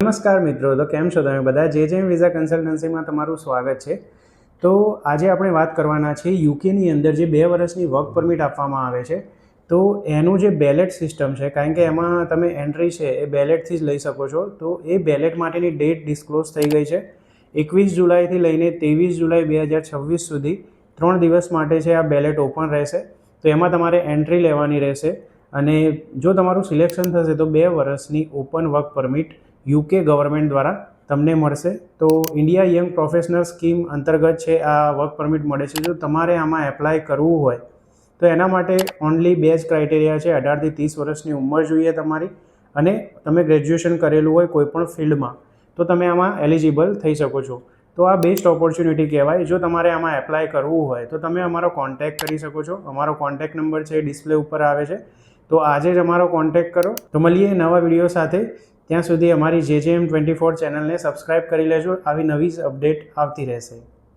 નમસ્કાર મિત્રો, તો કેમ છો તમે બધા? જેજેએમ વિઝા કન્સલ્ટન્સીમાં તમારું સ્વાગત છે। તો આજે આપણે વાત કરવાના છે યુકેની અંદર જે 2 વર્ષની વર્ક પરમિટ આપવામાં આવે છે, તો એનું જે બેલેટ સિસ્ટમ છે, કારણ કે એમાં તમે એન્ટ્રી છે એ બેલેટથી જ લઈ શકો છો। તો એ બેલેટ માટેની ડેટ ડિસ્ક્લોઝ થઈ ગઈ છે। 21 જુલાઈથી લઈને 23 જુલાઈ 2026 સુધી 3 દિવસ માટે છે આ બેલેટ ઓપન રહેશે। તો એમાં તમારે એન્ટ્રી લેવાની રહેશે અને જો તમારું સિલેક્શન થશે તો 2 વર્ષની open work permit UK government દ્વારા તમને મળશે। તો ઇન્ડિયા યંગ પ્રોફેશનલ સ્કીમ અંતર્ગત છે આ વર્ક પરમિટ મળે છે। જો તમારે આમાં એપ્લાય કરવું હોય તો એના માટે ઓનલી 2 જ ક્રાઇટેરિયા છે। 18 થી 30 વર્ષની ઉંમર જોઈએ તમારી અને તમે ગ્રેજ્યુએશન કરેલું હોય કોઈપણ ફિલ્ડમાં તો તમે આમાં એલિજિબલ થઈ શકો છો। તો આ બેસ્ટ ઓપોર્ચ્યુનિટી કહેવાય। જો તમારે આમાં એપ્લાય કરવું હોય તો તમે અમારો કોન્ટેક્ટ કરી શકો છો। અમારો કોન્ટેક્ટ નંબર છે ડિસ્પ્લે ઉપર આવે છે, તો આજે જ અમારો કોન્ટેક્ટ કરો। તો મળીએ નવા વિડીયો સાથે। ત્યાં સુધી અમારી JJM 24 ચેનલને સબસ્ક્રાઈબ કરી લેજો, આવી નવી જ અપડેટ આવતી રહેશે।